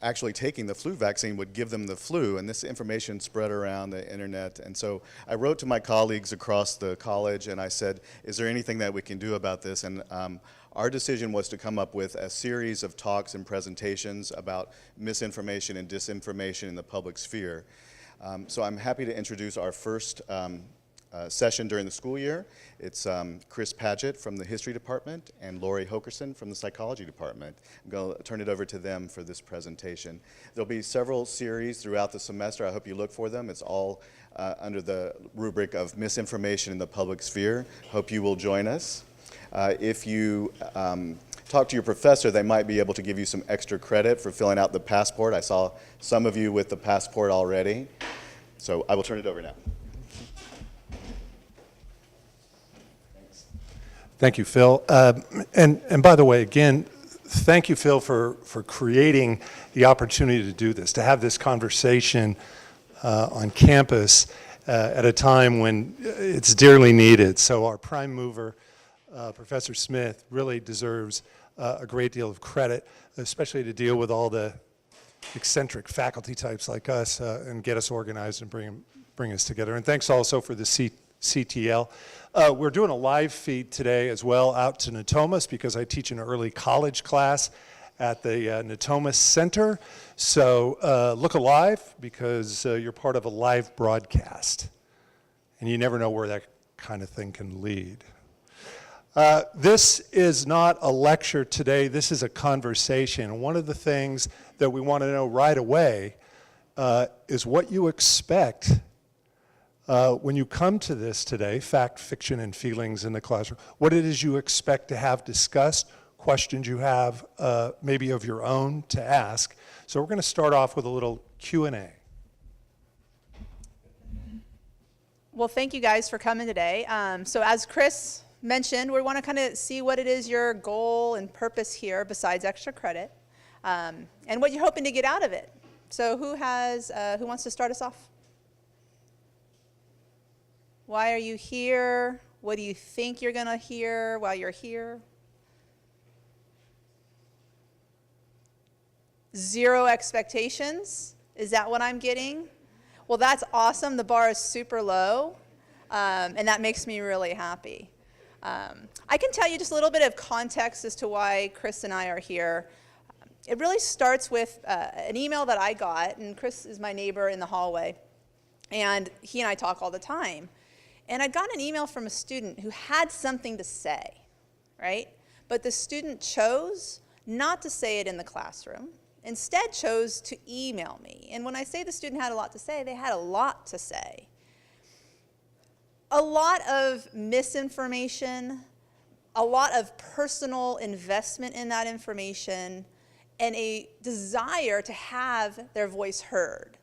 actually taking the flu vaccine would give them the flu, and this information spread around the internet. And so I wrote to my colleagues across the college and I said, is there anything that we can do about this? And our decision was to come up with a series of talks and presentations about misinformation and disinformation in the public sphere. So I'm happy to introduce our first session during the school year. It's Chris Padgett from the History Department and Lori Hokerson from the Psychology Department. I'm going to turn it over to them for this presentation. There'll be several series throughout the semester. I hope you look for them. It's all under the rubric of misinformation in the public sphere. Hope you will join us. If you talk to your professor, they might be able to give you some extra credit for filling out the passport. I saw some of you with the passport already. So I will turn it over now. Thank you, Phil. And by the way, again, thank you, Phil, for creating the opportunity to do this, to have this conversation on campus at a time when it's dearly needed. So our prime mover, Professor Smith, really deserves a great deal of credit, especially to deal with all the eccentric faculty types like us and get us organized and bring us together. And thanks also for the CTL. We're doing a live feed today as well out to Natomas because I teach an early college class at the Natomas Center. So look alive because you're part of a live broadcast. And you never know where that kind of thing can lead. This is not a lecture today, this is a conversation. One of the things that we want to know right away is what you expect when you come to this today, fact, fiction, and feelings in the classroom, what it is you expect to have discussed, questions you have maybe of your own to ask. So we're going to start off with a little Q&A. Well, thank you guys for coming today. So as Chris mentioned, we want to kind of see what it is your goal and purpose here besides extra credit, and what you're hoping to get out of it. So who wants to start us off? Why are you here? What do you think you're going to hear while you're here? Zero expectations? Is that what I'm getting? Well, that's awesome. The bar is super low, and that makes me really happy. I can tell you just a little bit of context as to why Chris and I are here. It really starts with an email that I got, and Chris is my neighbor in the hallway, and he and I talk all the time. And I got an email from a student who had something to say, right? But the student chose not to say it in the classroom, instead chose to email me. And when I say the student had a lot to say, they had a lot to say. A lot of misinformation, a lot of personal investment in that information, and a desire to have their voice heard.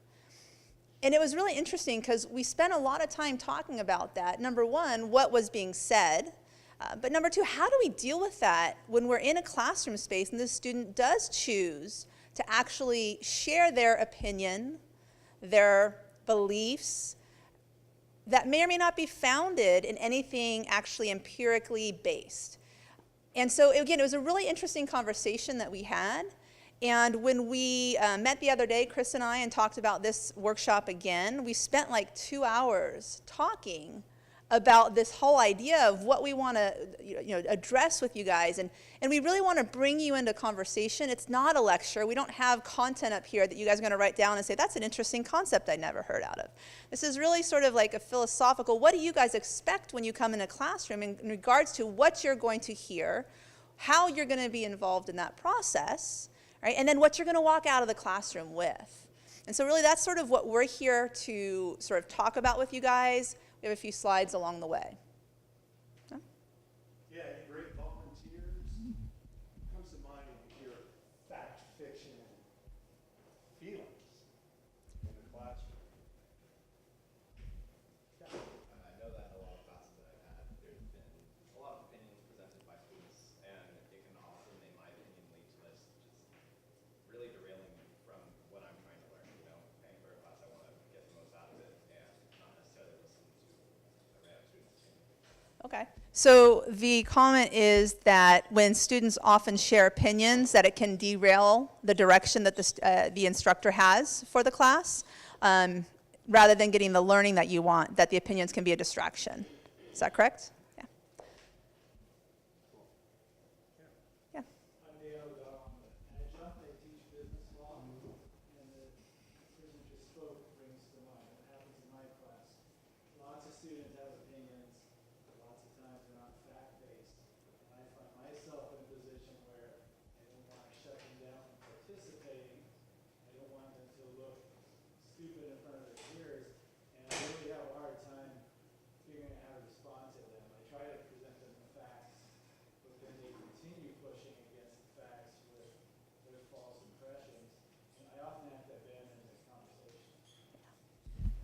And it was really interesting because we spent a lot of time talking about that. Number one, what was being said. But number two, how do we deal with that when we're in a classroom space and the student does choose to actually share their opinion, their beliefs, that may or may not be founded in anything actually empirically based. And so again, it was a really interesting conversation that we had. And when we met the other day, Chris and I, and talked about this workshop again, we spent like 2 hours talking about this whole idea of what we want to address with you guys. And we really want to bring you into conversation. It's not a lecture. We don't have content up here that you guys are going to write down and say, that's an interesting concept I never heard out of. This is really sort of like a philosophical, what do you guys expect when you come in a classroom in regards to what you're going to hear, how you're going to be involved in that process, right? And then what you're going to walk out of the classroom with. And so really that's sort of what we're here to sort of talk about with you guys. We have a few slides along the way. Huh? Yeah, any great volunteers? Comes to mind when you hear fact, fiction, and feelings in the classroom. I know that in a lot of classes that I've had, there's been a lot of opinions presented by students, and it can often, in my opinion, lead to this just really derailing me from what I'm trying to learn. You know, paying for a class, I want to get the most out of it, and not necessarily listen to every student's opinion. Okay. So the comment is that when students often share opinions, that it can derail the direction that the instructor has for the class, rather than getting the learning that you want, that the opinions can be a distraction. Is that correct? Yeah. Yeah. I'm the adjunct. I teach business law, and the person who just spoke brings to mind what happens in my class. Lots of students have opinions, but lots of times they're not fact-based. And I find myself in a position where I don't want to shut them down from participating. I don't want them to look stupid in front of their peers, and I really have a hard time figuring out how to respond to them. I try to present them the facts, but then they continue pushing against the facts with their false impressions, and I often have to abandon the conversation.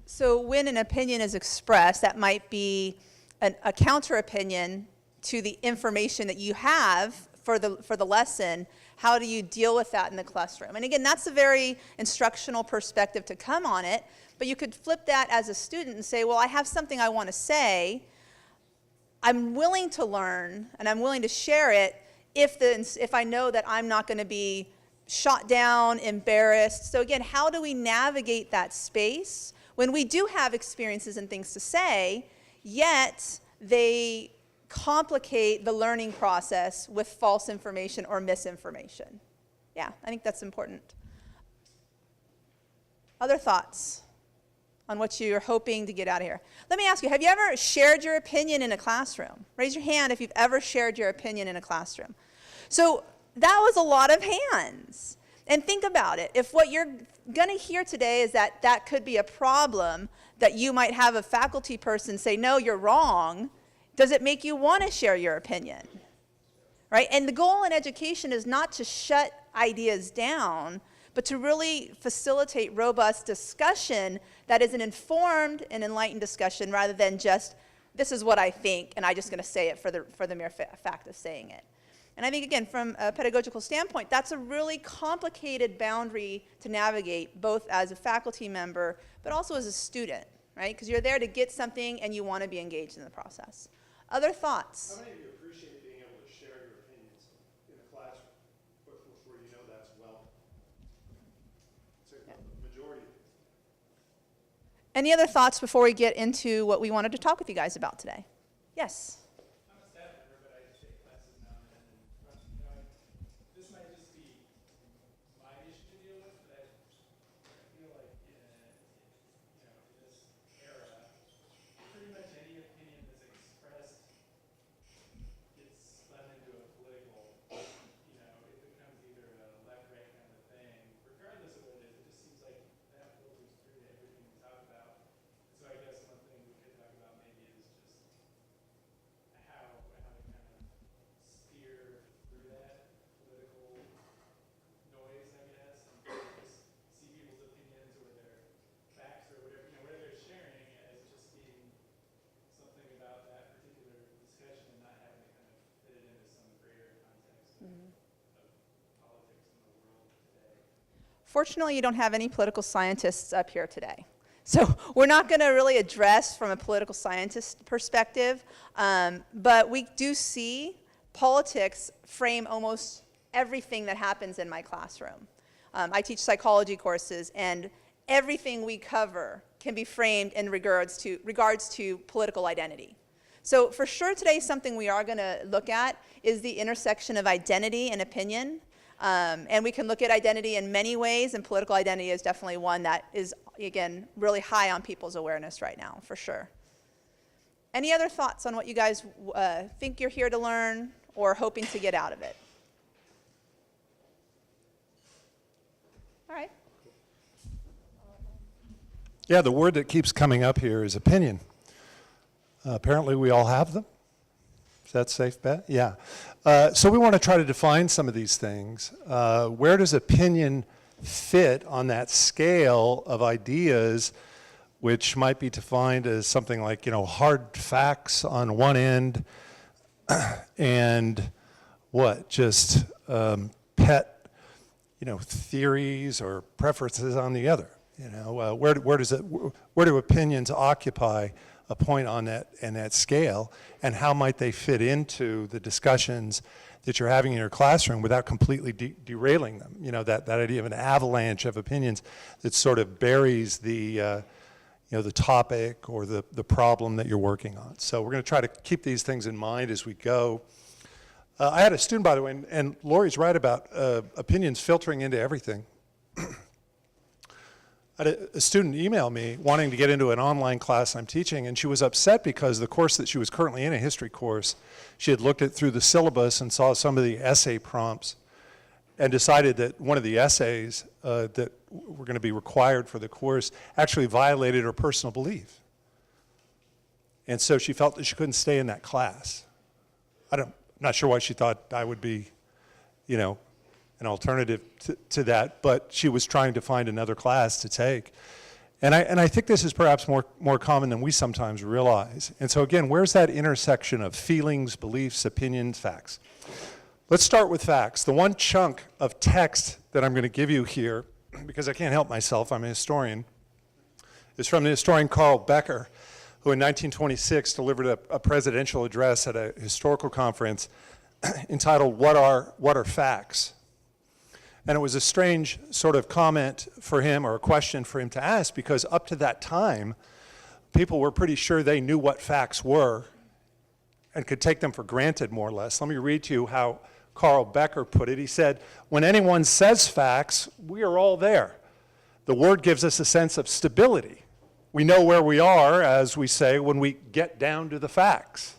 So when an opinion is expressed, that might be a counter opinion to the information that you have for the lesson. How do you deal with that in the classroom? And again, that's a very instructional perspective to come on it, but you could flip that as a student and say, well, I have something I want to say. I'm willing to learn, and I'm willing to share it if I know that I'm not going to be shot down, embarrassed. So again, how do we navigate that space when we do have experiences and things to say, yet they complicate the learning process with false information or misinformation? Yeah, I think that's important. Other thoughts on what you're hoping to get out of here? Let me ask you, have you ever shared your opinion in a classroom? Raise your hand if you've ever shared your opinion in a classroom. So that was a lot of hands. And think about it. If what you're going to hear today is that that could be a problem, that you might have a faculty person say, no, you're wrong, does it make you want to share your opinion? Right? And the goal in education is not to shut ideas down, but to really facilitate robust discussion that is an informed and enlightened discussion rather than just, this is what I think, and I'm just going to say it for the mere fact of saying it. And I think, again, from a pedagogical standpoint, that's a really complicated boundary to navigate, both as a faculty member, but also as a student, right? Because you're there to get something and you want to be engaged in the process. Other thoughts? How many of you appreciate being able to share your opinions in a classroom before you know that's welcome? It's a majority. Any other thoughts before we get into what we wanted to talk with you guys about today? Yes? I'm a staff member, but I just take classes now and then. And, this might just be my issue to deal with, but I feel like in this era, pretty much any opinion that's expressed gets spun into a political, it becomes either a left-right kind of thing. Regardless of what it is, it just seems like that filters through to everything we talk about. So I guess one thing we could talk about maybe is just how to kind of steer through that political noise, I guess, and just see people's opinions or their facts or whatever, whatever they're sharing as just being something about that particular discussion and not having to kind of fit it into some greater context of politics in the world today. Fortunately, you don't have any political scientists up here today. So we're not going to really address from a political scientist perspective, but we do see politics frame almost everything that happens in my classroom. I teach psychology courses, and everything we cover can be framed in regards to political identity. So for sure today, something we are going to look at is the intersection of identity and opinion. And we can look at identity in many ways, and political identity is definitely one that is, again, really high on people's awareness right now, for sure. Any other thoughts on what you guys think you're here to learn or hoping to get out of it? All right. Yeah, the word that keeps coming up here is opinion. Apparently we all have them. Is that a safe bet? Yeah. So we want to try to define some of these things. Where does opinion fit on that scale of ideas, which might be defined as something like, hard facts on one end and what? Just pet, theories or preferences on the other. Where do opinions occupy a point on that scale, and how might they fit into the discussions that you're having in your classroom without completely derailing them. You know, that idea of an avalanche of opinions that sort of buries the the topic or the problem that you're working on. So we're going to try to keep these things in mind as we go. I had a student, by the way, and Lori's right about opinions filtering into everything. I had a student email me wanting to get into an online class I'm teaching, and she was upset because the course that she was currently in, a history course, she had looked through the syllabus and saw some of the essay prompts and decided that one of the essays that were going to be required for the course actually violated her personal belief. And so she felt that she couldn't stay in that class. I'm not sure why she thought I would be, an alternative to that, but she was trying to find another class to take. And I think this is perhaps more common than we sometimes realize. And so again, where's that intersection of feelings, beliefs, opinions, facts? Let's start with facts. The one chunk of text that I'm going to give you here, because I can't help myself, I'm a historian, is from the historian Carl Becker, who in 1926 delivered a presidential address at a historical conference entitled, What Are Facts? And it was a strange sort of comment for him, or a question for him to ask, because up to that time, people were pretty sure they knew what facts were and could take them for granted, more or less. Let me read to you how Carl Becker put it. He said, when anyone says facts, we are all there. The word gives us a sense of stability. We know where we are, as we say, when we get down to the facts.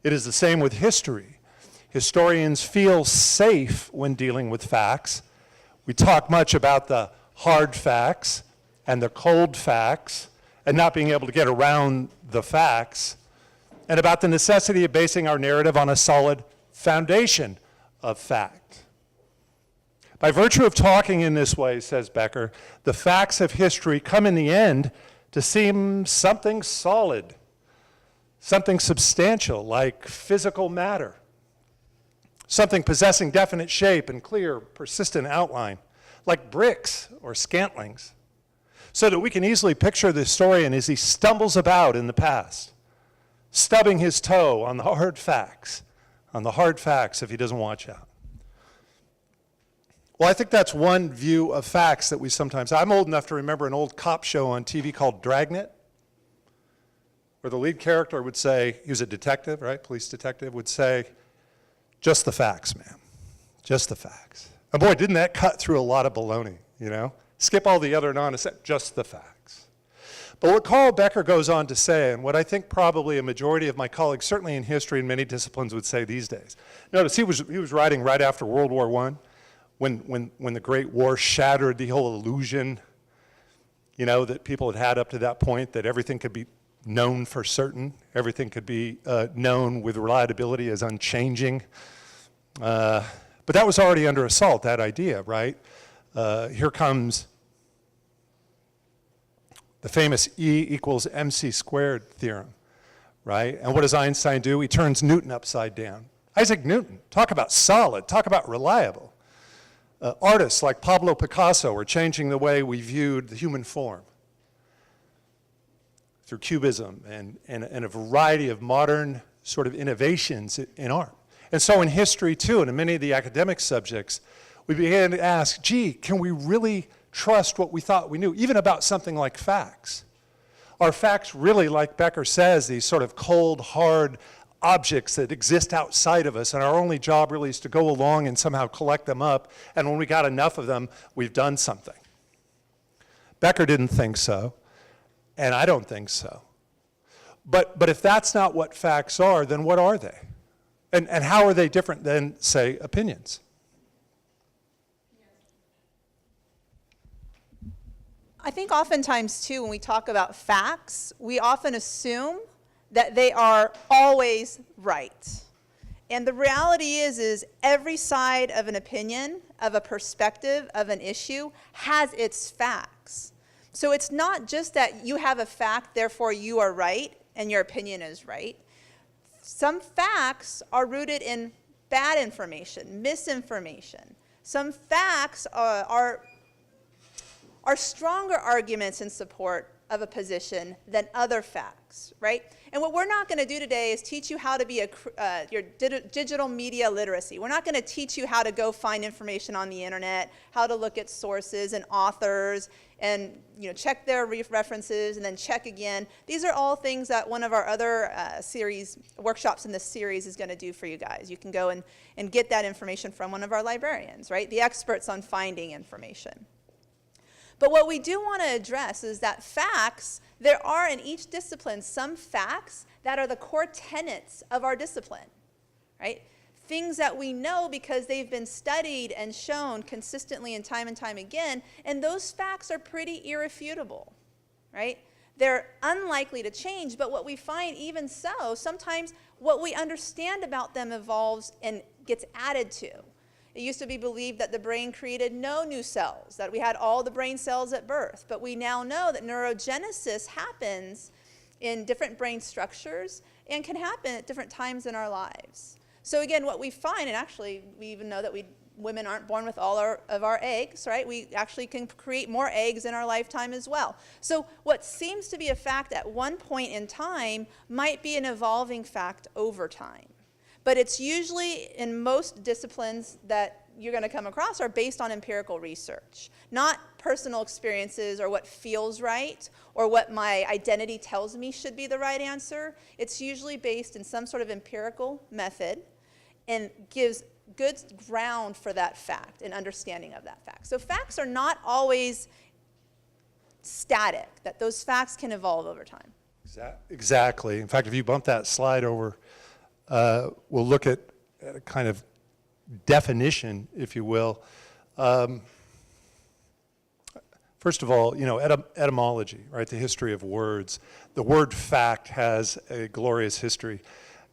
It is the same with history. Historians feel safe when dealing with facts. We talk much about the hard facts and the cold facts and not being able to get around the facts, and about the necessity of basing our narrative on a solid foundation of fact. By virtue of talking in this way, says Becker, the facts of history come in the end to seem something solid, something substantial like physical matter, something possessing definite shape and clear, persistent outline, like bricks or scantlings, so that we can easily picture the historian as he stumbles about in the past, stubbing his toe on the hard facts if he doesn't watch out. Well, I think that's one view of facts that we sometimes, I'm old enough to remember an old cop show on TV called Dragnet, where the lead character would say, he was a detective, right, police detective, would say, just the facts, ma'am, just the facts. And boy, didn't that cut through a lot of baloney, Skip all the other nonsense, just the facts. But what Carl Becker goes on to say, and what I think probably a majority of my colleagues, certainly in history and many disciplines, would say these days. Notice he was writing right after World War I, when the Great War shattered the whole illusion, that people had up to that point, that everything could be known for certain, everything could be known with reliability as unchanging. But that was already under assault, that idea, right? Here comes the famous E equals MC squared theorem, right? And what does Einstein do? He turns Newton upside down. Isaac Newton, talk about solid, talk about reliable. Artists like Pablo Picasso are changing the way we viewed the human form through cubism and a variety of modern sort of innovations in art. And so in history too, and in many of the academic subjects, we began to ask, gee, can we really trust what we thought we knew, even about something like facts? Are facts really, like Becker says, these sort of cold, hard objects that exist outside of us, and our only job really is to go along and somehow collect them up, and when we got enough of them, we've done something? Becker didn't think so, and I don't think so. But if that's not what facts are, then what are they? And how are they different than, say, opinions? I think oftentimes, too, when we talk about facts, we often assume that they are always right. And the reality is every side of an opinion, of a perspective, of an issue, has its facts. So it's not just that you have a fact, therefore you are right, and your opinion is right. Some facts are rooted in bad information, misinformation. Some facts are stronger arguments in support of a position than other facts, right? And what we're not going to do today is teach you how to be your digital media literacy. We're not going to teach you how to go find information on the internet, how to look at sources and authors, and check their references and then check again. These are all things that one of our other workshops in this series is going to do for you guys. You can go and get that information from one of our librarians, right? The experts on finding information. But what we do want to address is that facts, there are in each discipline some facts that are the core tenets of our discipline, right? Things that we know because they've been studied and shown consistently and time again, and those facts are pretty irrefutable, right? They're unlikely to change, but what we find even so, sometimes what we understand about them evolves and gets added to. It used to be believed that the brain created no new cells, that we had all the brain cells at birth. But we now know that neurogenesis happens in different brain structures and can happen at different times in our lives. So again, what we find, and actually we even know that women aren't born with all of our eggs, right? We actually can create more eggs in our lifetime as well. So what seems to be a fact at one point in time might be an evolving fact over time. But it's usually, in most disciplines that you're going to come across, are based on empirical research, not personal experiences or what feels right or what my identity tells me should be the right answer. It's usually based in some sort of empirical method and gives good ground for that fact and understanding of that fact. So facts are not always static, that those facts can evolve over time. Exactly. In fact, if you bump that slide over, we'll look at a kind of definition, if you will. First of all, etymology, right? The history of words. The word fact has a glorious history.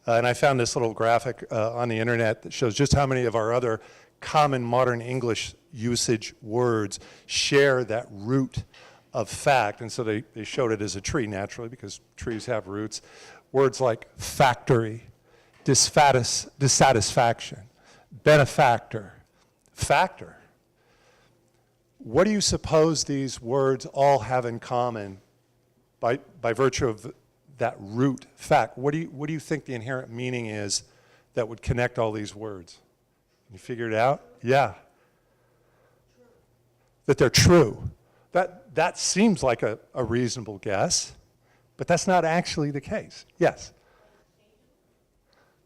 And I found this little graphic on the internet that shows just how many of our other common modern English usage words share that root of fact. And so they showed it as a tree, naturally, because trees have roots. Words like factory, dissatisfaction, benefactor, factor. What do you suppose these words all have in common by virtue of that root fact? What do you think the inherent meaning is that would connect all these words? You figure it out? Yeah. True. That they're true. That seems like a reasonable guess, but that's not actually the case. Yes?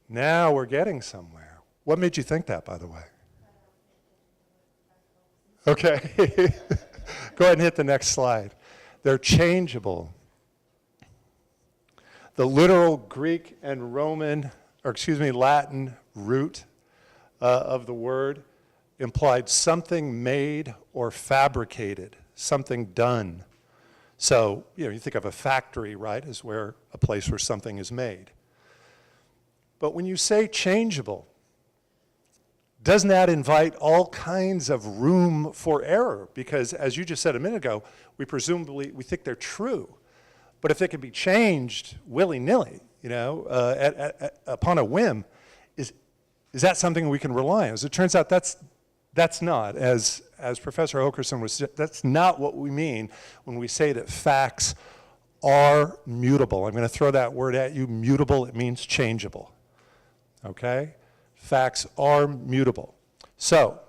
Now we're getting somewhere. What made you think that, by the way? Okay. Go ahead and hit the next slide. They're changeable. The literal Greek and Latin root of the word implied something made or fabricated, something done. So, you think of a factory, right, as a place where something is made. But when you say changeable, doesn't that invite all kinds of room for error? Because as you just said a minute ago, we think they're true. But if they can be changed willy-nilly, upon a whim, is that something we can rely on? As it turns out, that's not. As Professor Okerson was, that's not what we mean when we say that facts are mutable. I'm going to throw that word at you, mutable. It means changeable. Okay? Facts are mutable. So,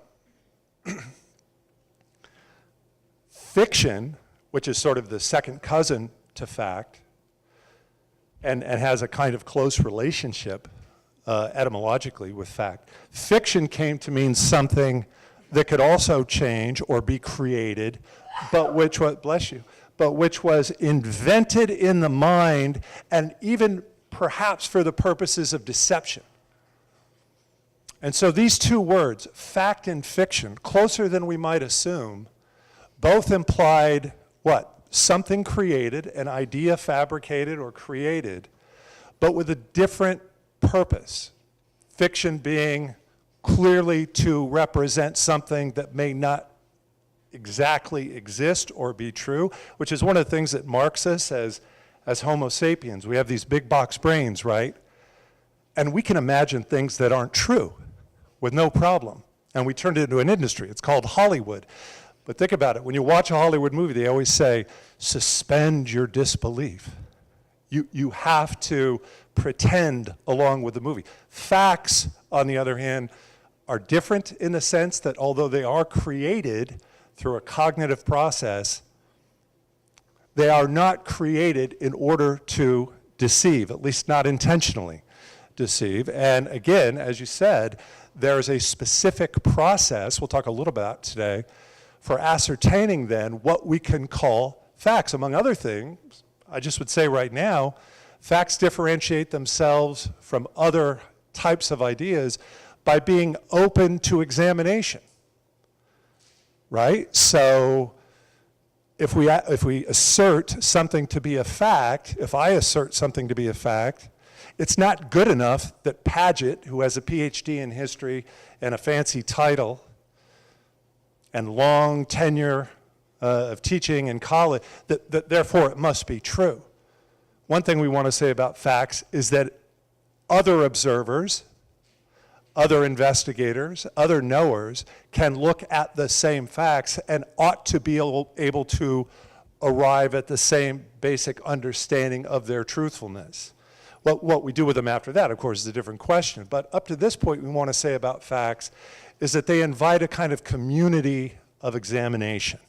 fiction, which is sort of the second cousin to fact, and has a kind of close relationship etymologically with fact. Fiction came to mean something that could also change or be created, but which was invented in the mind, and even perhaps for the purposes of deception. And so these two words, fact and fiction, closer than we might assume, both implied what? Something created, an idea fabricated or created, but with a different purpose. Fiction being clearly to represent something that may not exactly exist or be true, which is one of the things that marks us as Homo sapiens. We have these big box brains, right? And we can imagine things that aren't true with no problem. And we turned it into an industry. It's called Hollywood. But think about it. When you watch a Hollywood movie, they always say, suspend your disbelief. You have to pretend along with the movie. Facts, on the other hand, are different in the sense that although they are created through a cognitive process, they are not created in order to deceive, at least not intentionally deceive. And again, as you said, there's a specific process, we'll talk a little about today, for ascertaining then what we can call facts. Among other things, I just would say right now, facts differentiate themselves from other types of ideas by being open to examination, right? So if we assert something to be a fact, if I assert something to be a fact, it's not good enough that Padgett, who has a PhD in history and a fancy title and long tenure of teaching in college, that therefore it must be true. One thing we want to say about facts is that other observers, other investigators, other knowers can look at the same facts and ought to be able to arrive at the same basic understanding of their truthfulness. What we do with them after that, of course, is a different question. But up to this point, we want to say about facts is that they invite a kind of community of examination.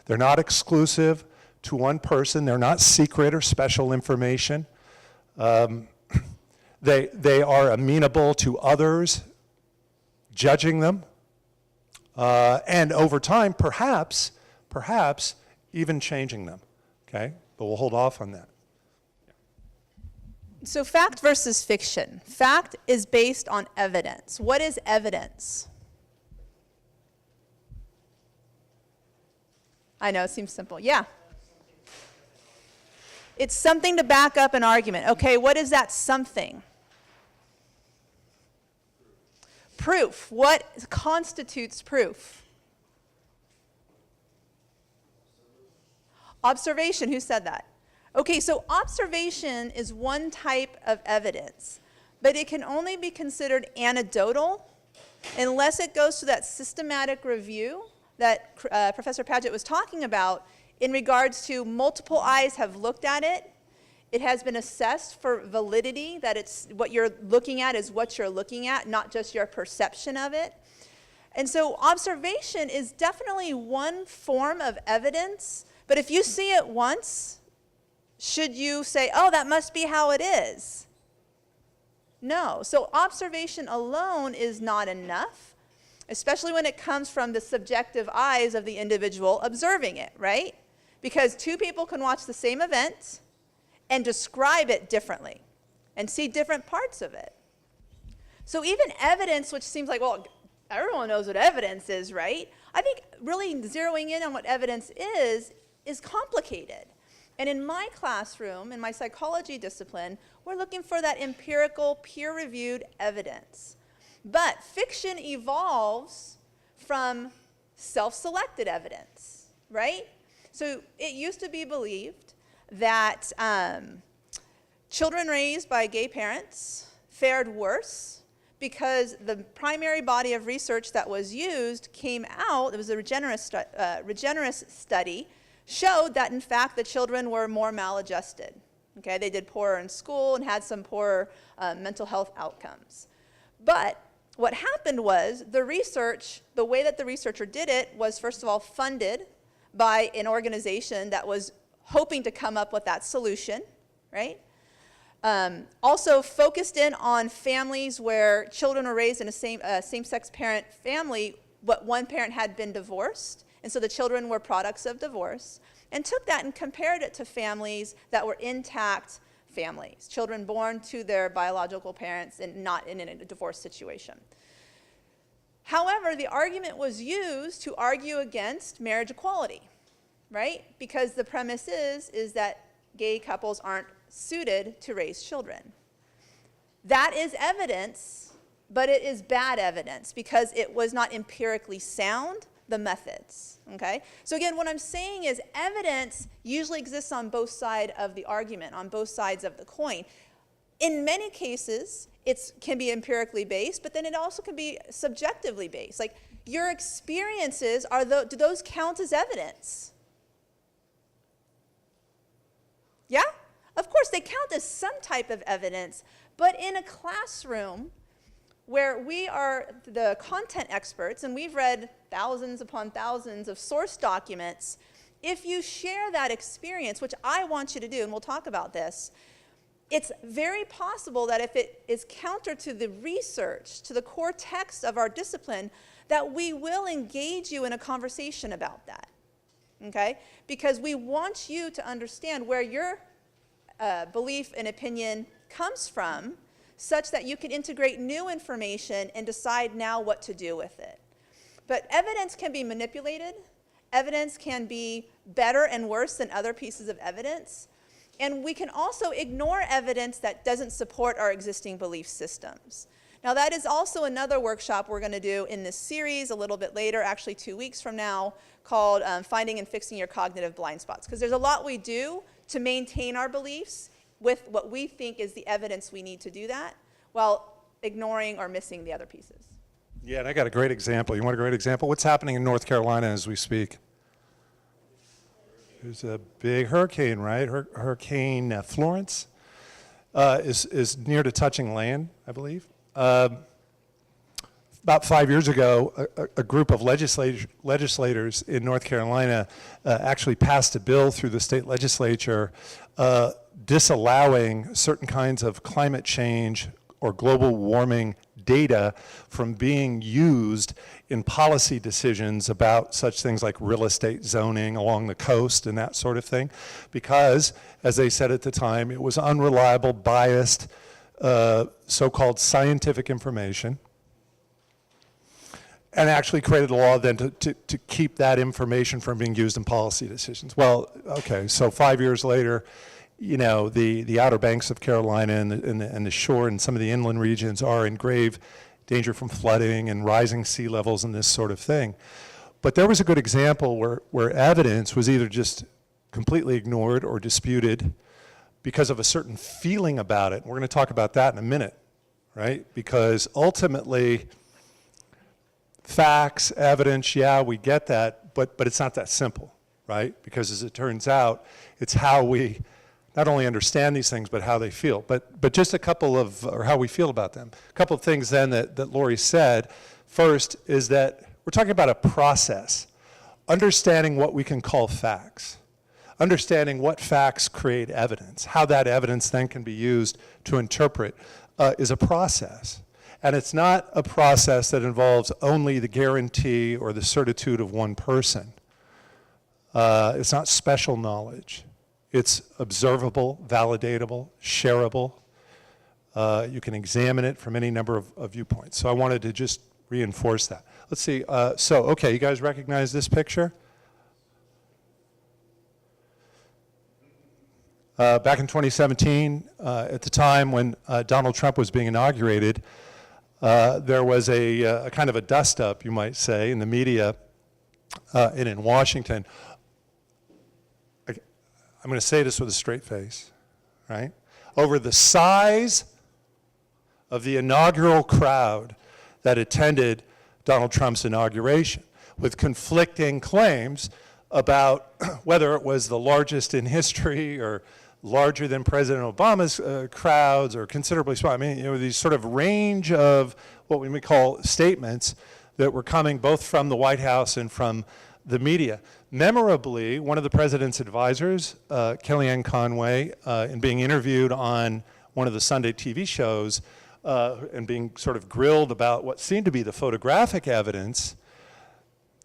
They're not exclusive to one person. They're not secret or special information. They are amenable to others judging them, and over time, perhaps even changing them, okay? But we'll hold off on that. So fact versus fiction. Fact is based on evidence. What is evidence? I know, it seems simple. Yeah. It's something to back up an argument. Okay, what is that something? Proof. What constitutes proof? Observation. Who said that? Okay, so observation is one type of evidence, but it can only be considered anecdotal unless it goes to that systematic review that Professor Padgett was talking about in regards to multiple eyes have looked at it. It has been assessed for validity, that it's what you're looking at is what you're looking at, not just your perception of it. And so observation is definitely one form of evidence, but if you see it once, should you say, oh, that must be how it is? No. So observation alone is not enough, especially when it comes from the subjective eyes of the individual observing it, right? Because two people can watch the same event and describe it differently and see different parts of it. So even evidence, which seems like, well, everyone knows what evidence is, right? I think really zeroing in on what evidence is complicated. And in my classroom, in my psychology discipline, we're looking for that empirical, peer-reviewed evidence. But fiction evolves from self-selected evidence, right? So it used to be believed that children raised by gay parents fared worse because the primary body of research that was used came out, it was a regenerous study, showed that in fact the children were more maladjusted. Okay, they did poorer in school and had some poorer mental health outcomes. But what happened was the research, the way that the researcher did it was first of all funded by an organization that was hoping to come up with that solution, right? Also focused in on families where children were raised in a same-sex parent family, but one parent had been divorced, and so the children were products of divorce, and took that and compared it to families that were intact families, children born to their biological parents and not in a divorce situation. However, the argument was used to argue against marriage equality, right? Because the premise is that gay couples aren't suited to raise children. That is evidence, but it is bad evidence because it was not empirically sound, the methods, okay? So again, what I'm saying is evidence usually exists on both sides of the argument, on both sides of the coin. In many cases, it can be empirically based, but then it also can be subjectively based. Like Your experiences, do those count as evidence? Yeah? Of course, they count as some type of evidence, but in a classroom where we are the content experts and we've read thousands upon thousands of source documents, if you share that experience, which I want you to do, and we'll talk about this, it's very possible that if it is counter to the research, to the core text of our discipline, that we will engage you in a conversation about that, okay? Because we want you to understand where your belief and opinion comes from, such that you can integrate new information and decide now what to do with it. But evidence can be manipulated. Evidence can be better and worse than other pieces of evidence. And we can also ignore evidence that doesn't support our existing belief systems. Now, that is also another workshop we're going to do in this series a little bit later, actually 2 weeks from now, called Finding and Fixing Your Cognitive Blind Spots. Because there's a lot we do to maintain our beliefs with what we think is the evidence we need to do that, while ignoring or missing the other pieces. Yeah, and I got a great example. You want a great example? What's happening in North Carolina as we speak? There's a big hurricane, right? Hurricane Florence is near to touching land, I believe. About 5 years ago, a group of legislators in North Carolina actually passed a bill through the state legislature disallowing certain kinds of climate change or global warming data from being used in policy decisions about such things like real estate zoning along the coast and that sort of thing, because, as they said at the time, it was unreliable, biased, so-called scientific information, and actually created a law then to keep that information from being used in policy decisions. Well, okay, so 5 years later, you know, the Outer Banks of Carolina and the shore and some of the inland regions are in grave danger from flooding and rising sea levels and this sort of thing. But there was a good example where evidence was either just completely ignored or disputed because of a certain feeling about it. We're going to talk about that in a minute, right? Because ultimately, facts, evidence, yeah, we get that, but it's not that simple, right? Because as it turns out, it's how we not only understand these things, but how they feel. But just a couple of, or how we feel about them. A couple of things then that Lori said. First is that we're talking about a process. Understanding what we can call facts. Understanding what facts create evidence. How that evidence then can be used to interpret is a process. And it's not a process that involves only the guarantee or the certitude of one person. It's not special knowledge. It's observable, validatable, shareable. You can examine it from any number of viewpoints. So I wanted to just reinforce that. Let's see. Okay, you guys recognize this picture? Back in 2017, at the time when Donald Trump was being inaugurated, there was a kind of a dust-up, you might say, in the media and in Washington. I'm going to say this with a straight face, right? Over the size of the inaugural crowd that attended Donald Trump's inauguration, with conflicting claims about whether it was the largest in history or larger than President Obama's crowds or considerably smaller. I mean, you know, these sort of range of what we may call statements that were coming both from the White House and from the media. Memorably, one of the president's advisors, Kellyanne Conway, in being interviewed on one of the Sunday TV shows and being sort of grilled about what seemed to be the photographic evidence,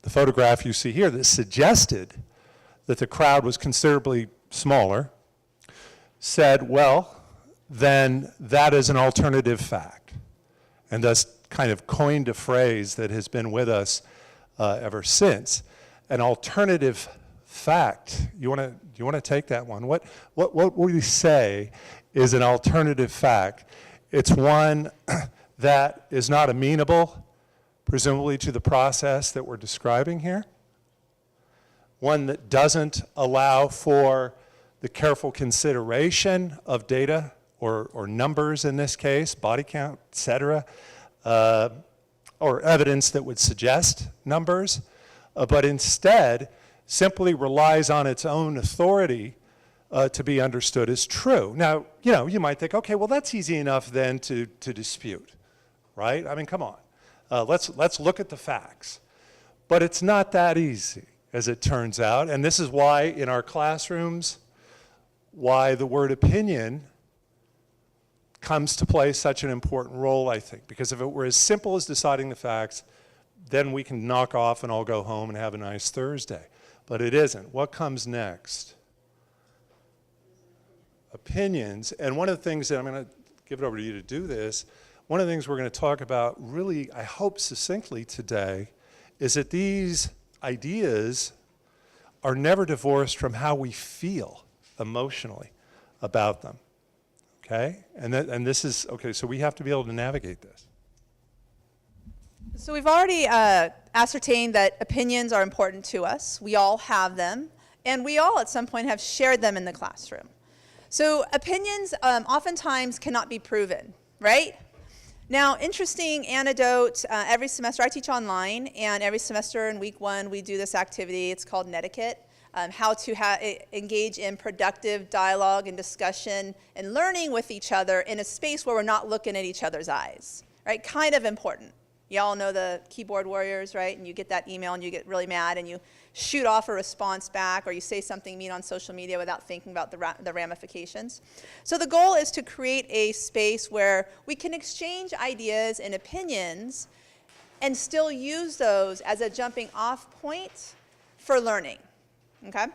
the photograph you see here that suggested that the crowd was considerably smaller, said, well, then that is an alternative fact, and thus kind of coined a phrase that has been with us ever since. An alternative fact. You want to take that one? What would we say is an alternative fact? It's one that is not amenable, presumably, to the process that we're describing here. One that doesn't allow for the careful consideration of data or numbers in this case, body count, et cetera. Or or evidence that would suggest numbers, but instead simply relies on its own authority to be understood as true. Now, you might think, okay, well, that's easy enough then to dispute, right? I mean, come on. Let's look at the facts. But it's not that easy, as it turns out, and this is why in our classrooms, why the word opinion comes to play such an important role, I think. Because if it were as simple as deciding the facts, then we can knock off and all go home and have a nice Thursday. But it isn't. What comes next? Opinions. And one of the things that I'm going to give it over to you to do this, one of the things we're going to talk about really, I hope succinctly today, is that these ideas are never divorced from how we feel emotionally about them. Okay? And this is, okay, so we have to be able to navigate this. So we've already ascertained that opinions are important to us. We all have them, and we all at some point have shared them in the classroom. So opinions oftentimes cannot be proven, right? Now, interesting anecdote, every semester I teach online, and every semester in week 1 we do this activity. It's called Netiquette, how to engage in productive dialogue and discussion and learning with each other in a space where we're not looking at each other's eyes, right? Kind of important. You all know the keyboard warriors, right? And you get that email and you get really mad and you shoot off a response back, or you say something mean on social media without thinking about the ramifications. So the goal is to create a space where we can exchange ideas and opinions and still use those as a jumping off point for learning, okay?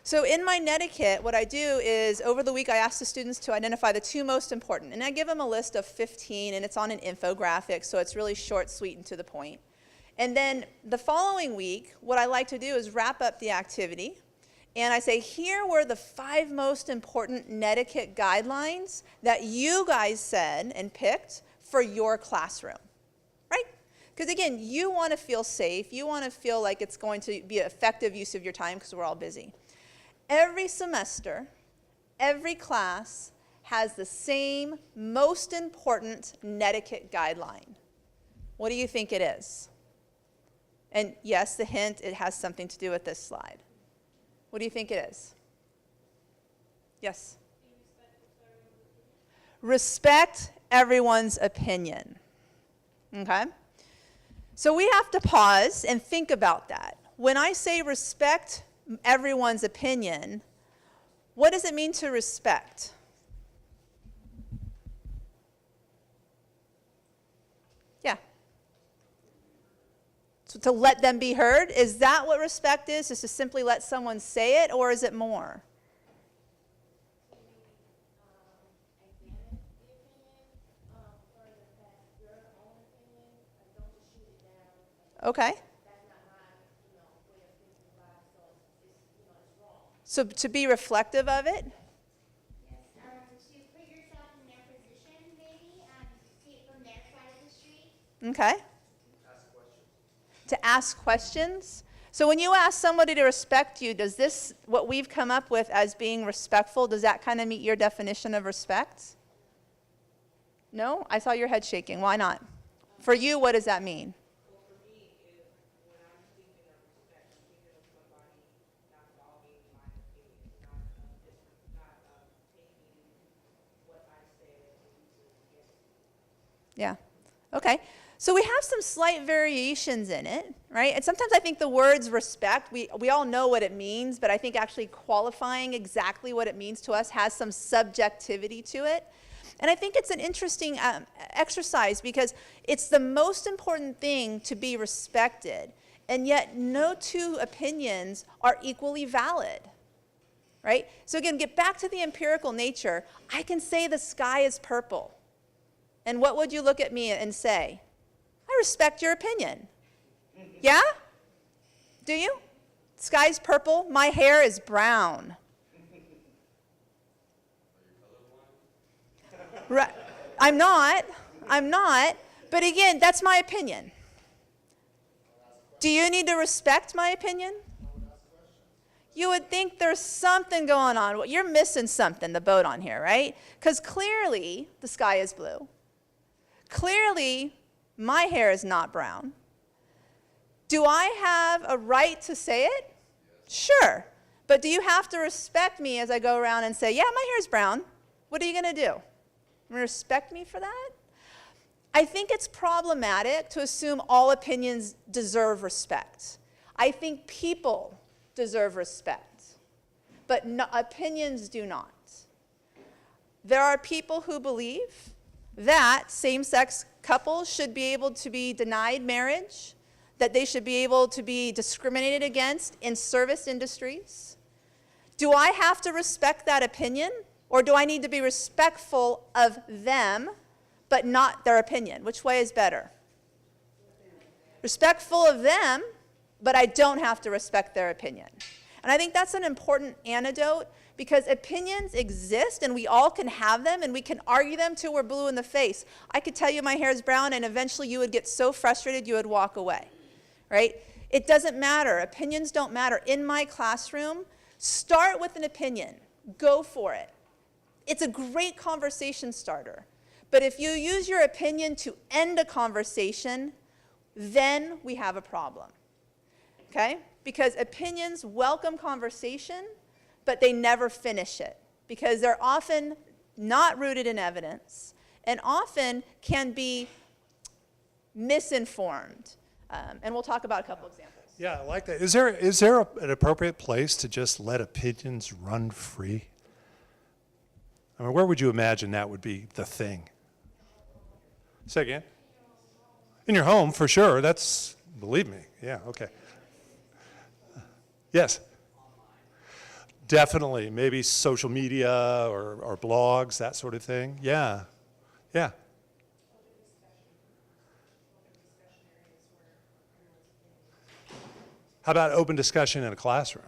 So in my Netiquette, what I do is over the week I ask the students to identify the 2 most important, and I give them a list of 15, and it's on an infographic, so it's really short, sweet, and to the point. And then the following week, what I like to do is wrap up the activity, and I say, here were the 5 most important Netiquette guidelines that you guys said and picked for your classroom, right? Because again, you want to feel safe, you want to feel like it's going to be an effective use of your time because we're all busy. Every semester, every class has the same most important Netiquette guideline. What do you think it is? And yes, the hint, it has something to do with this slide. What do you think it is? Yes? Respect everyone's opinion. Okay? So we have to pause and think about that. When I say respect everyone's opinion, what does it mean to respect? Yeah. So to let them be heard, is that what respect is? Just to simply let someone say it, or is it more? Okay. So to be reflective of it? Yes, to put yourself in their position, maybe, see it from their side of the street. Okay. Ask questions. To ask questions? So when you ask somebody to respect you, does this, what we've come up with as being respectful, does that kind of meet your definition of respect? No? I saw your head shaking. Why not? For you, what does that mean? Yeah. Okay. So we have some slight variations in it, right? And sometimes I think the words respect, we all know what it means, but I think actually qualifying exactly what it means to us has some subjectivity to it. And I think it's an interesting exercise because it's the most important thing to be respected, and yet no 2 opinions are equally valid, right? So again, get back to the empirical nature. I can say the sky is purple. And what would you look at me and say? I respect your opinion. Yeah? Do you? Sky's purple, my hair is brown. Right. I'm not, but again, that's my opinion. Do you need to respect my opinion? You would think there's something going on. Well, you're missing something, the boat on here, right? Because clearly the sky is blue. Clearly My hair is not brown. Do I have a right to say it? Sure. But do you have to respect me as I go around and say, yeah, my hair's brown? What are you going to do? You going to respect me for that? I think it's problematic to assume all opinions deserve respect. I think people deserve respect, but no, opinions do not. There are people who believe that same-sex couples should be able to be denied marriage, that they should be able to be discriminated against in service industries. Do I have to respect that opinion, or do I need to be respectful of them, but not their opinion? Which way is better? Respectful of them, but I don't have to respect their opinion. And I think that's an important antidote, because opinions exist and we all can have them and we can argue them till we're blue in the face. I could tell you my hair is brown and eventually you would get so frustrated you would walk away, right? It doesn't matter. Opinions don't matter. In my classroom, start with an opinion. Go for it. It's a great conversation starter. But if you use your opinion to end a conversation, then we have a problem, okay? Because opinions welcome conversation, but they never finish it, because they're often not rooted in evidence and often can be misinformed. And we'll talk about a couple examples. Yeah, I like that. Is there an appropriate place to just let opinions run free? I mean, where would you imagine that would be the thing? Say again? In your home, for sure. That's, believe me. Yeah, okay. Yes? Definitely. Maybe social media or blogs, that sort of thing. Yeah. Yeah. How about open discussion in a classroom?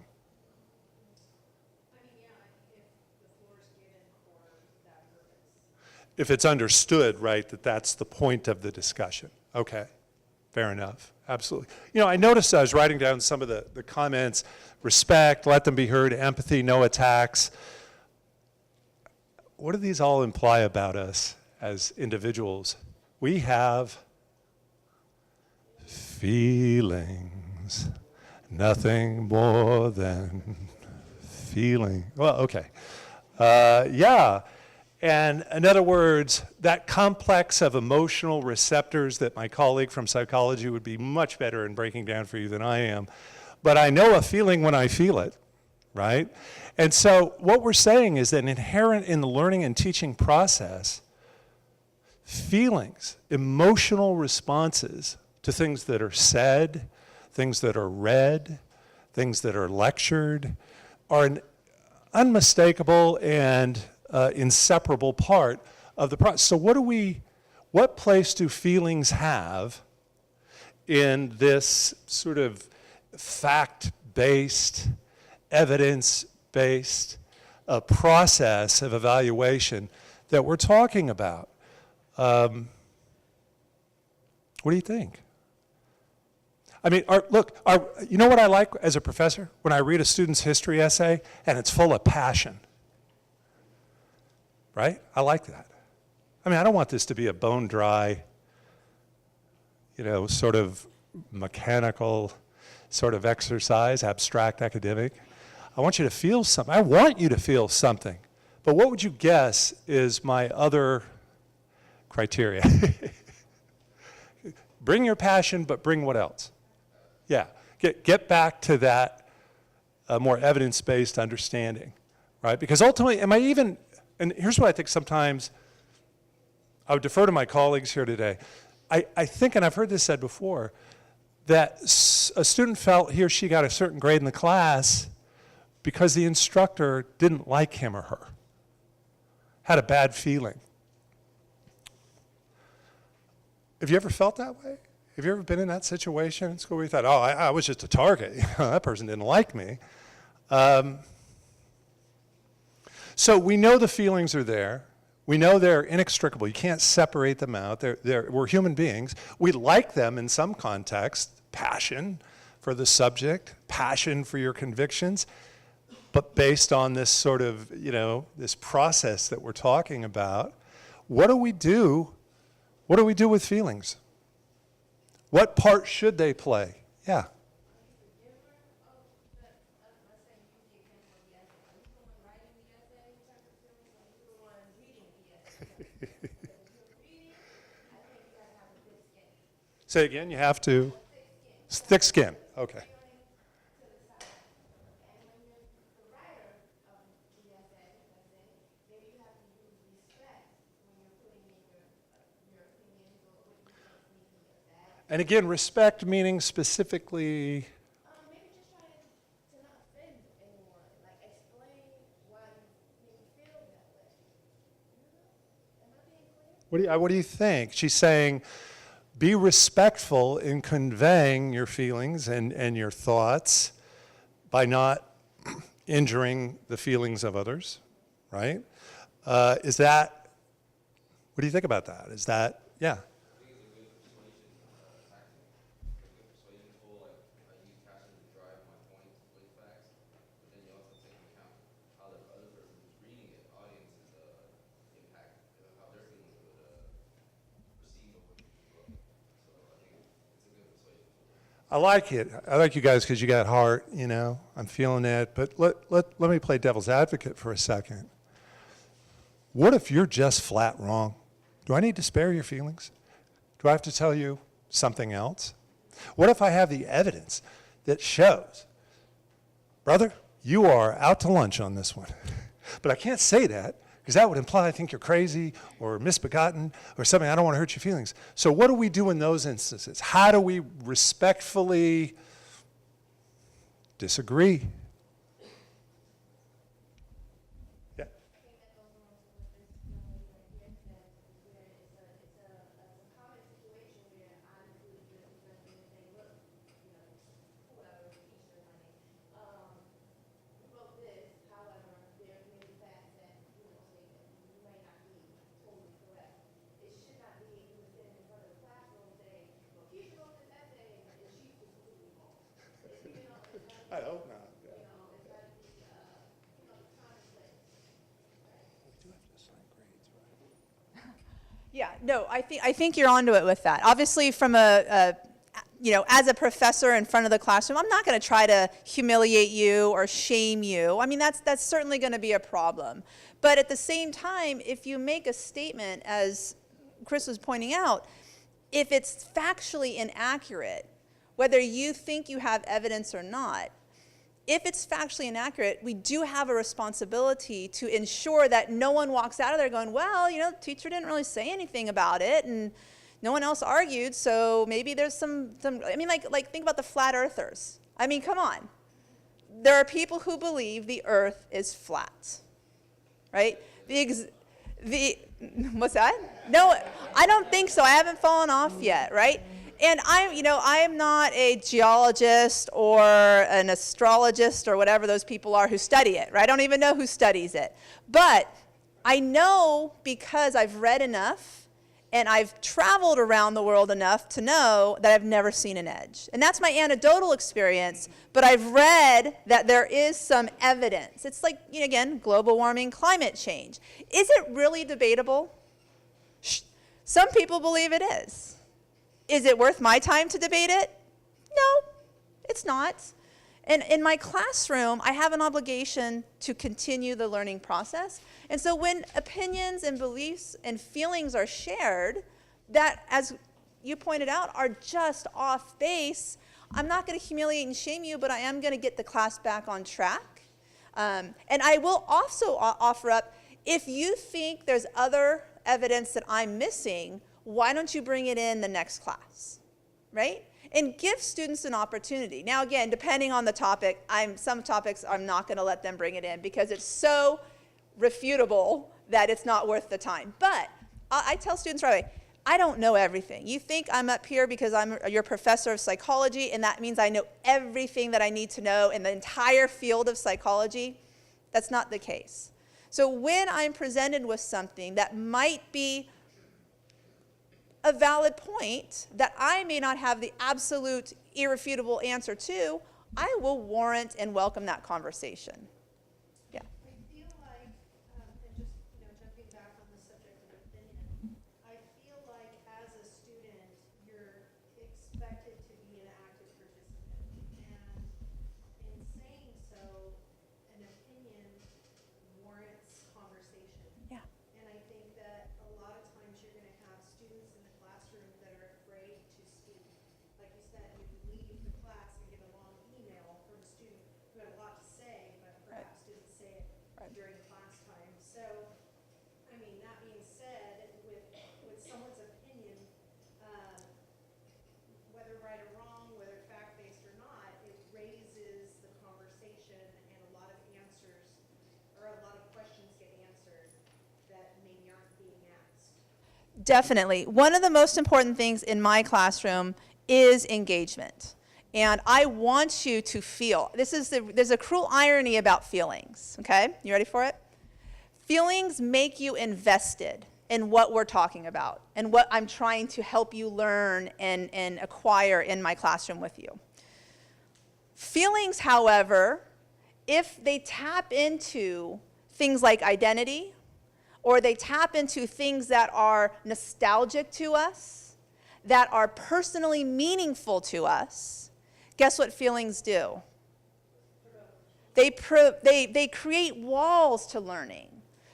If it's understood, right, that that's the point of the discussion. Okay, fair enough, absolutely. You know, I noticed I was writing down some of the comments: respect, let them be heard, empathy, no attacks. What do these all imply about us as individuals? We have feelings, nothing more than feeling. Well, okay, yeah. And in other words, that complex of emotional receptors that my colleague from psychology would be much better in breaking down for you than I am. But I know a feeling when I feel it, right? And so what we're saying is that inherent in the learning and teaching process, feelings, emotional responses to things that are said, things that are read, things that are lectured, are an unmistakable and inseparable part of the process. So what place do feelings have in this sort of fact-based, evidence-based process of evaluation that we're talking about? What do you think? I mean, you know what I like as a professor? When I read a student's history essay and it's full of passion. Right? I like that. I mean, I don't want this to be a bone dry, you know, sort of mechanical sort of exercise, abstract academic. I want you to feel something. I want you to feel something. But what would you guess is my other criteria? Bring your passion, but bring what else? Yeah, get back to that more evidence-based understanding, right? Because ultimately, and here's what I think sometimes, I would defer to my colleagues here today. I think, and I've heard this said before, that a student felt he or she got a certain grade in the class because the instructor didn't like him or her, had a bad feeling. Have you ever felt that way? Have you ever been in that situation in school where you thought, oh, I was just a target, that person didn't like me? So we know the feelings are there. We know they're inextricable. You can't separate them out. We're human beings. We like them in some context, passion for the subject, passion for your convictions, but based on this sort of, you know, this process that we're talking about, what do we do? What do we do with feelings? What part should they play? Yeah. Say again, you have to? Thick skin, okay. And again, respect meaning specifically, Maybe just try to not offend anyone. Like explain why you maybe feel that way. Am I being clear? what do you think? She's saying, be respectful in conveying your feelings and your thoughts by not injuring the feelings of others, right? Is that, what do you think about that? Is that, yeah? I like it. I like you guys because you got heart, you know. I'm feeling it. But let me play devil's advocate for a second. What if you're just flat wrong? Do I need to spare your feelings? Do I have to tell you something else? What if I have the evidence that shows, brother, you are out to lunch on this one? But I can't say that because that would imply I think you're crazy or misbegotten or something. I don't want to hurt your feelings. So what do we do in those instances? How do we respectfully disagree? Yeah. I hope not. Yeah, no, I think you're onto it with that. Obviously, from as a professor in front of the classroom, I'm not going to try to humiliate you or shame you. I mean, that's certainly going to be a problem. But at the same time, if you make a statement, as Chris was pointing out, if it's factually inaccurate, whether you think you have evidence or not, if it's factually inaccurate, we do have a responsibility to ensure that no one walks out of there going, well, the teacher didn't really say anything about it, and no one else argued, so maybe there's some I mean, like think about the flat earthers. I mean, come on. There are people who believe the earth is flat, right? What's that? No, I don't think so. I haven't fallen off yet, right? And I'm not a geologist or an astrologist or whatever those people are who study it, right? I don't even know who studies it. But I know because I've read enough and I've traveled around the world enough to know that I've never seen an edge. And that's my anecdotal experience, but I've read that there is some evidence. It's like, again, global warming, climate change. Is it really debatable? Some people believe it is. Is it worth my time to debate it? No, it's not. And in my classroom, I have an obligation to continue the learning process. And so when opinions and beliefs and feelings are shared that, as you pointed out, are just off base, I'm not going to humiliate and shame you, but I am going to get the class back on track. And I will also offer up, if you think there's other evidence that I'm missing, why don't you bring it in the next class, right? And give students an opportunity. Now, again, depending on the topic, some topics I'm not going to let them bring it in because it's so refutable that it's not worth the time. But I tell students right away, I don't know everything. You think I'm up here because I'm your professor of psychology, and that means I know everything that I need to know in the entire field of psychology? That's not the case. So when I'm presented with something that might be a valid point that I may not have the absolute irrefutable answer to, I will warrant and welcome that conversation. Yeah. I feel like, and just jumping back on the subject of opinion, I feel like as a student, you're expected during class time. So, I mean, that being said, with someone's opinion, whether right or wrong, whether fact-based or not, it raises the conversation and a lot of answers, or a lot of questions get answered that maybe aren't being asked. Definitely. One of the most important things in my classroom is engagement. And I want you to feel. There's a cruel irony about feelings, okay? You ready for it? Feelings make you invested in what we're talking about and what I'm trying to help you learn and acquire in my classroom with you. Feelings, however, if they tap into things like identity, or they tap into things that are nostalgic to us, that are personally meaningful to us, guess what feelings do? They create walls to learning.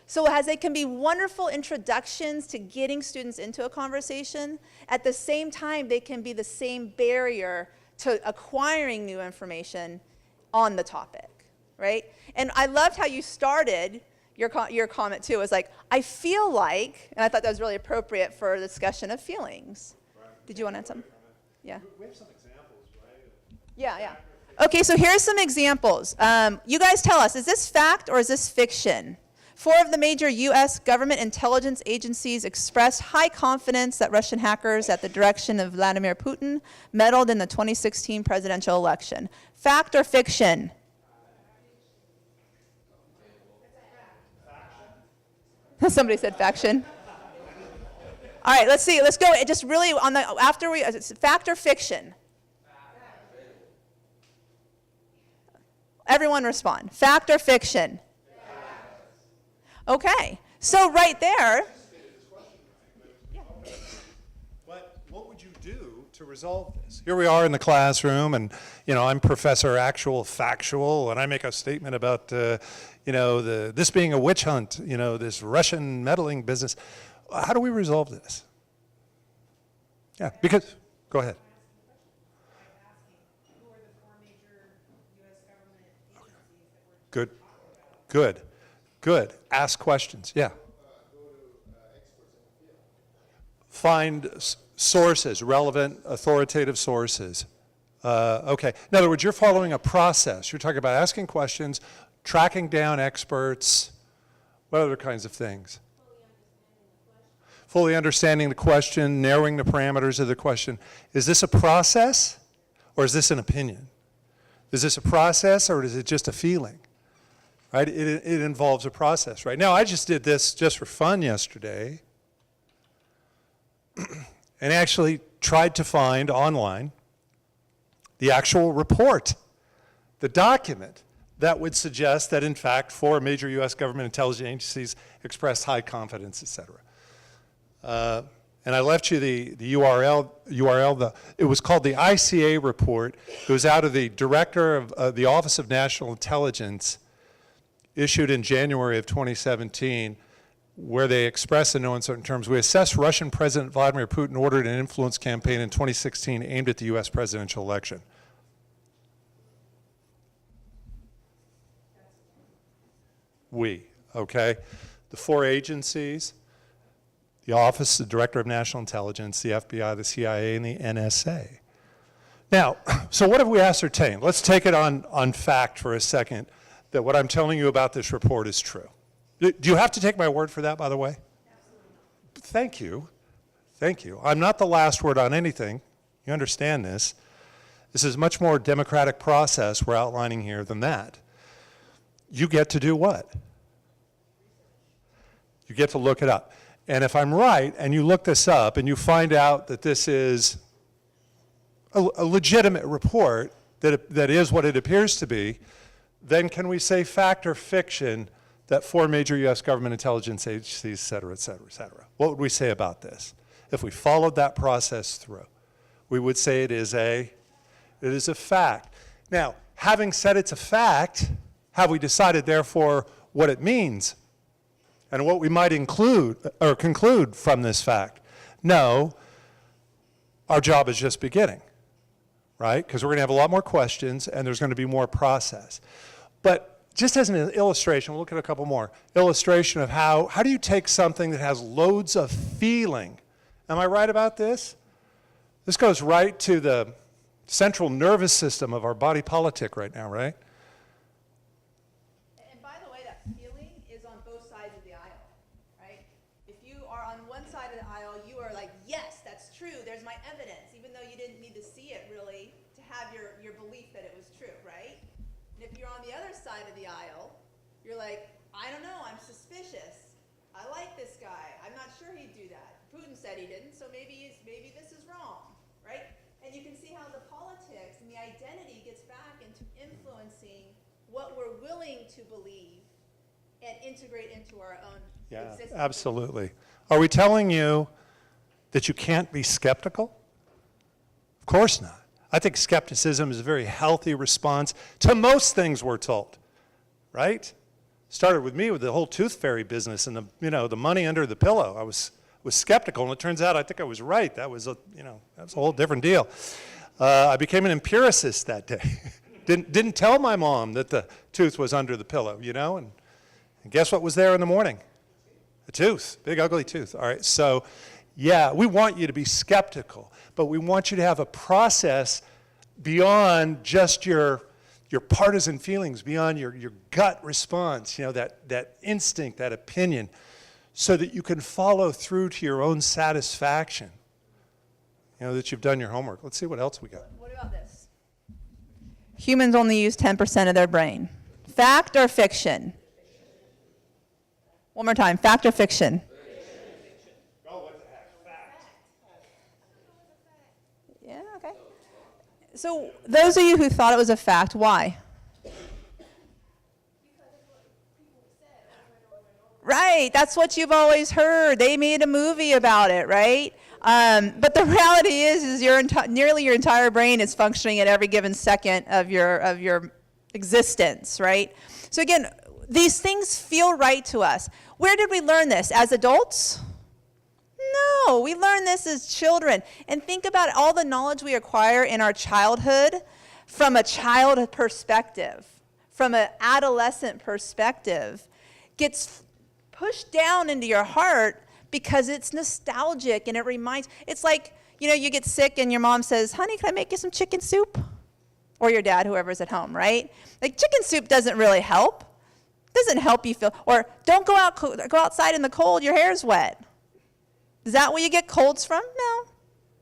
So as they can be wonderful introductions to getting students into a conversation, at the same time, they can be the same barrier to acquiring new information on the topic, right? And I loved how you started your comment too. It was like, I feel like, and I thought that was really appropriate for a discussion of feelings. Did you want to add something? Yeah. We have some examples, right? Yeah. Okay, so here's some examples. You guys tell us, is this fact or is this fiction? 4 of the major U.S. government intelligence agencies expressed high confidence that Russian hackers at the direction of Vladimir Putin meddled in the 2016 presidential election. Fact or fiction? Somebody said faction. All right, let's see. Let's go. It just really on the after we fact or fiction. Everyone respond. Fact or fiction? Okay. So right there. What would you do to resolve this? Here we are in the classroom, and I'm Professor Actual Factual, and I make a statement about this being a witch hunt, this Russian meddling business. How do we resolve this? Yeah, because go ahead. Who are the 4 major U.S. government agencies that we're Good. Ask questions. Yeah. Find sources, relevant, authoritative sources. Okay. In other words, you're following a process. You're talking about asking questions, tracking down experts, what other kinds of things? Fully understanding the question, narrowing the parameters of the question. Is this a process or is this an opinion? Is this a process or is it just a feeling? Right? It involves a process, right? Now, I just did this just for fun yesterday and actually tried to find online the actual report, the document that would suggest that, in fact, 4 major U.S. government intelligence agencies expressed high confidence, et cetera. And I left you the URL. It was called the ICA Report. It was out of the Director of the Office of National Intelligence, issued in January of 2017, where they express in no uncertain terms, we assess Russian President Vladimir Putin ordered an influence campaign in 2016 aimed at the U.S. presidential election. Okay? The 4 agencies, the Office, the Director of National Intelligence, the FBI, the CIA, and the NSA. Now, so what have we ascertained? Let's take it on fact for a second, that what I'm telling you about this report is true. Do you have to take my word for that, by the way? Absolutely. Thank you. I'm not the last word on anything. You understand this. This is a much more democratic process we're outlining here than that. You get to do what? You get to look it up. And if I'm right, and you look this up, and you find out that this is a legitimate report, that is what it appears to be, then can we say fact or fiction that 4 major U.S. government intelligence agencies, et cetera, et cetera, et cetera? What would we say about this? If we followed that process through, we would say it is a fact. Now, having said it's a fact, have we decided, therefore, what it means and what we might include or conclude from this fact? No, our job is just beginning, right? Because we're going to have a lot more questions and there's going to be more process. But just as an illustration, we'll look at a couple more, illustration of how do you take something that has loads of feeling? Am I right about this? This goes right to the central nervous system of our body politic right now, right? And by the way, that feeling is on both sides of the aisle, right? If you are on one side of the aisle, you are like, yes, that's true, there's my evidence, even though you didn't need to see it really to have your belief that it was true, right? And if you're on the other side of the aisle, you're like, I don't know, I'm suspicious. I like this guy. I'm not sure he'd do that. Putin said he didn't, so maybe this is wrong, right? And you can see how the politics and the identity gets back into influencing what we're willing to believe and integrate into our own existence. Absolutely. Are we telling you that you can't be skeptical? Of course not. I think skepticism is a very healthy response to most things we're told, right? Started with me with the whole tooth fairy business and the money under the pillow. I was skeptical, and it turns out I think I was right. That was a whole different deal. I became an empiricist that day. Didn't tell my mom that the tooth was under the pillow, and guess what was there in the morning? A tooth, big ugly tooth. All right, so yeah, we want you to be skeptical, but we want you to have a process beyond just your partisan feelings, beyond your gut response, that instinct, that opinion, so that you can follow through to your own satisfaction, that you've done your homework. Let's see what else we got. What about this? Humans only use 10% of their brain. Fact or fiction? One more time, fact or fiction? Oh, what the heck, fact. Yeah, okay. So those of you who thought it was a fact, why? Right, that's what you've always heard. They made a movie about it, right? But the reality is nearly your entire brain is functioning at every given second of your existence, right? So again, these things feel right to us. Where did we learn this? As adults? No, we learned this as children. And think about all the knowledge we acquire in our childhood from a child perspective, from an adolescent perspective, gets pushed down into your heart because it's nostalgic and it reminds, it's like, you get sick and your mom says, honey, can I make you some chicken soup? Or your dad, whoever's at home, right? Like chicken soup doesn't really help. Doesn't help you feel, or don't go outside in the cold, your hair's wet. Is that where you get colds from? No.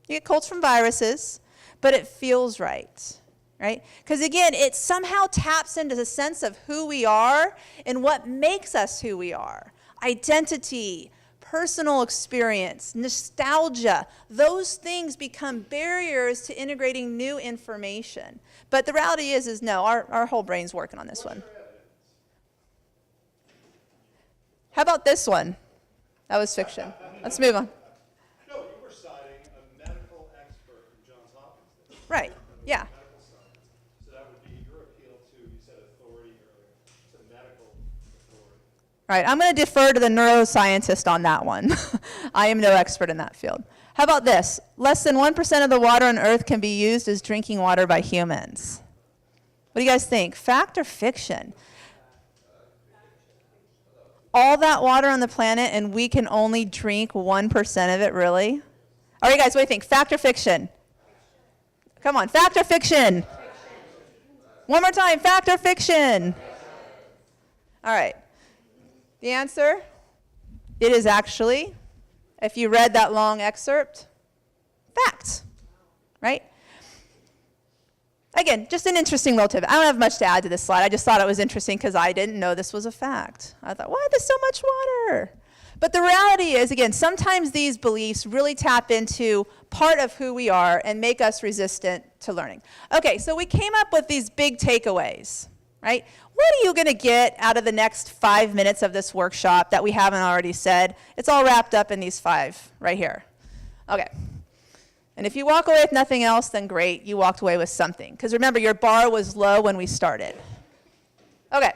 You get colds from viruses, but it feels right? Because again, it somehow taps into the sense of who we are and what makes us who we are. Identity, personal experience, nostalgia, those things become barriers to integrating new information. But the reality is no, our whole brain's working on this one. How about this one? That was fiction. Let's move on. No, you were citing a medical expert from Johns Hopkins. Right, yeah. Medical science. So that would be your appeal to, you said authority earlier, to medical authority. Right, I'm going to defer to the neuroscientist on that one. I am no expert in that field. How about this? Less than 1% of the water on Earth can be used as drinking water by humans. What do you guys think? Fact or fiction? All that water on the planet and we can only drink 1% of it, really? All right, guys, what do you think? Fact or fiction? Come on, fact or fiction? One more time, fact or fiction? All right. The answer, it is actually, if you read that long excerpt, fact, right? Again, just an interesting little tidbit. I don't have much to add to this slide. I just thought it was interesting because I didn't know this was a fact. I thought, why there's so much water? But the reality is, again, sometimes these beliefs really tap into part of who we are and make us resistant to learning. Okay, so we came up with these big takeaways, right? What are you going to get out of the next 5 minutes of this workshop that we haven't already said? It's all wrapped up in these 5 right here. Okay. And if you walk away with nothing else, then great, you walked away with something. Because remember, your bar was low when we started. Okay.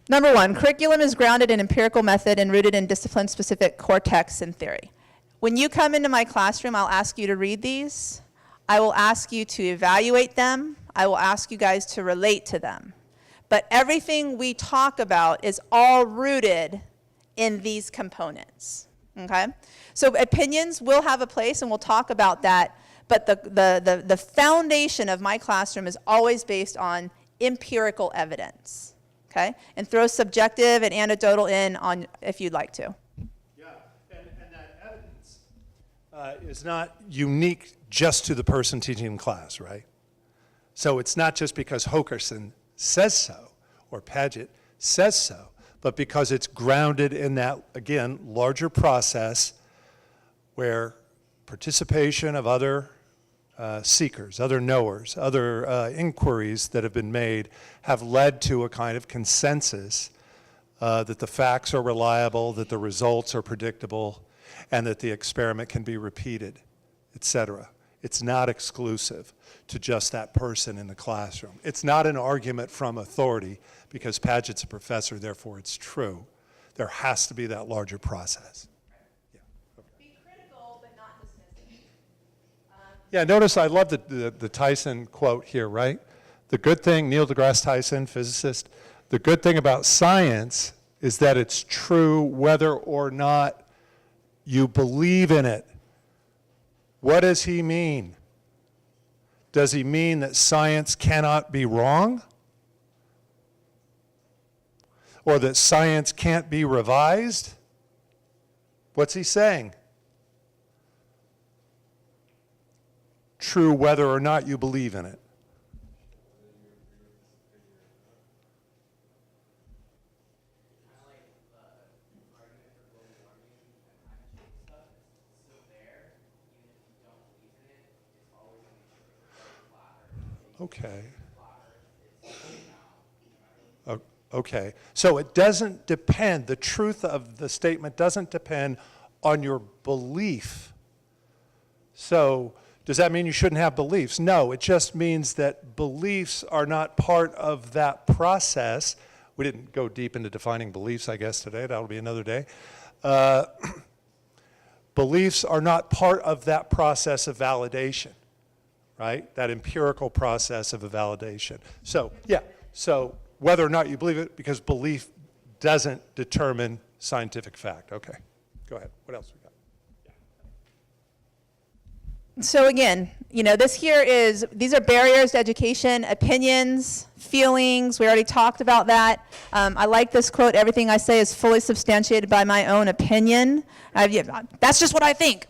Number 1, curriculum is grounded in empirical method and rooted in discipline-specific core texts and theory. When you come into my classroom, I'll ask you to read these. I will ask you to evaluate them. I will ask you guys to relate to them. But everything we talk about is all rooted in these components, okay? So opinions will have a place, and we'll talk about that, but the foundation of my classroom is always based on empirical evidence, okay? And throw subjective and anecdotal in on if you'd like to. Yeah, and that evidence is not unique just to the person teaching in class, right? So it's not just because Hokerson says so, or Padgett says so, but because it's grounded in that, again, larger process where participation of other seekers, other knowers, other inquiries that have been made have led to a kind of consensus that the facts are reliable, that the results are predictable, and that the experiment can be repeated, et cetera. It's not exclusive to just that person in the classroom. It's not an argument from authority because Padgett's a professor, therefore it's true. There has to be that larger process. Yeah. Okay. Be critical, but not dismissive. Yeah, notice I love the Tyson quote here, right? The good thing, Neil deGrasse Tyson, physicist, the good thing about science is that it's true whether or not you believe in it. What does he mean? Does he mean that science cannot be wrong? Or that science can't be revised? What's he saying? True whether or not you believe in it. Okay. Okay. So it doesn't depend, the truth of the statement doesn't depend on your belief. So does that mean you shouldn't have beliefs? No, it just means that beliefs are not part of that process. We didn't go deep into defining beliefs, I guess, today. That'll be another day. Beliefs are not part of that process of validation. Right? That empirical process of a validation. So, yeah, so whether or not you believe it, because belief doesn't determine scientific fact. Okay, go ahead. What else we got? So again, you know, these are barriers to education, opinions, feelings. We already talked about that. I like this quote, everything I say is fully substantiated by my own opinion. That's just what I think.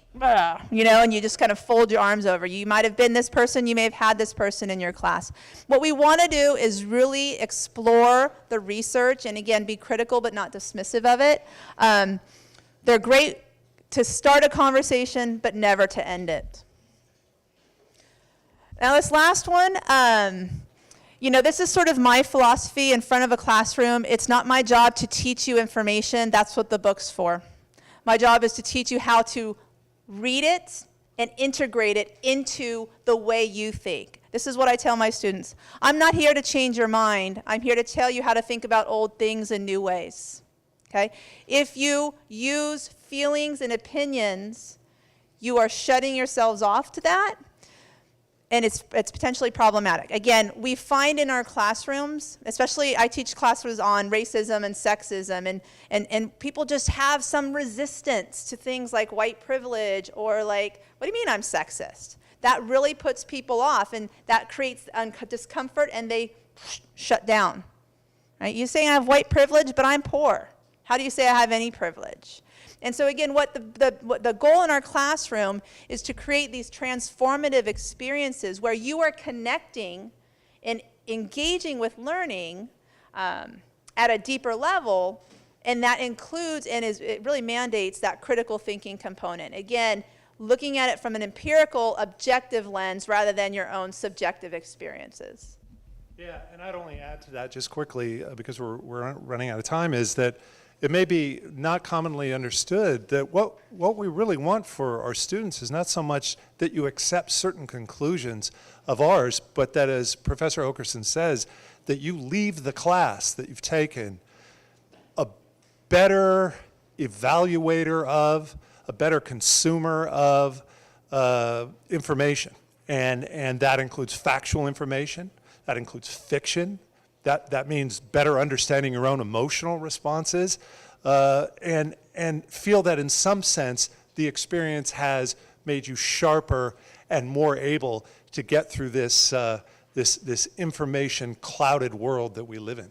You know, and you just kind of fold your arms over. You might have been this person, you may have had this person in your class. What we want to do is really explore the research and again, be critical but not dismissive of it. They're great to start a conversation but never to end it. Now this last one, you know, this is sort of my philosophy in front of a classroom. It's not my job to teach you information. That's what the book's for. My job is to teach you how to read it and integrate it into the way you think. This is what I tell my students. I'm not here to change your mind. I'm here to tell you how to think about old things in new ways. Okay? If you use feelings and opinions, you are shutting yourselves off to that, and it's potentially problematic. Again, we find in our classrooms, especially I teach classes on racism and sexism, and people just have some resistance to things like white privilege or like, what do you mean I'm sexist? That really puts people off, and that creates discomfort, and they shut down. Right? You say I have white privilege, but I'm poor. How do you say I have any privilege? And so again, what the goal in our classroom is to create these transformative experiences where you are connecting and engaging with learning at a deeper level, and that includes and it really mandates that critical thinking component. Again, looking at it from an empirical, objective lens rather than your own subjective experiences. Yeah, and I'd only add to that just quickly, because we're running out of time, is that it may be not commonly understood that what we really want for our students is not so much that you accept certain conclusions of ours, but that, as Professor Hokerson says, that you leave the class that you've taken a better evaluator of, a better consumer of information, And that includes factual information, that includes fiction, that means better understanding your own emotional responses, and feel that in some sense the experience has made you sharper and more able to get through this, this information clouded world that we live in.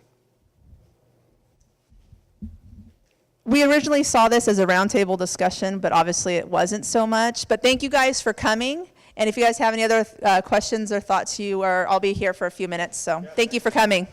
We originally saw this as a roundtable discussion, but obviously it wasn't so much. But thank you guys for coming. And if you guys have any other questions or thoughts, I'll be here for a few minutes. So thank you for coming.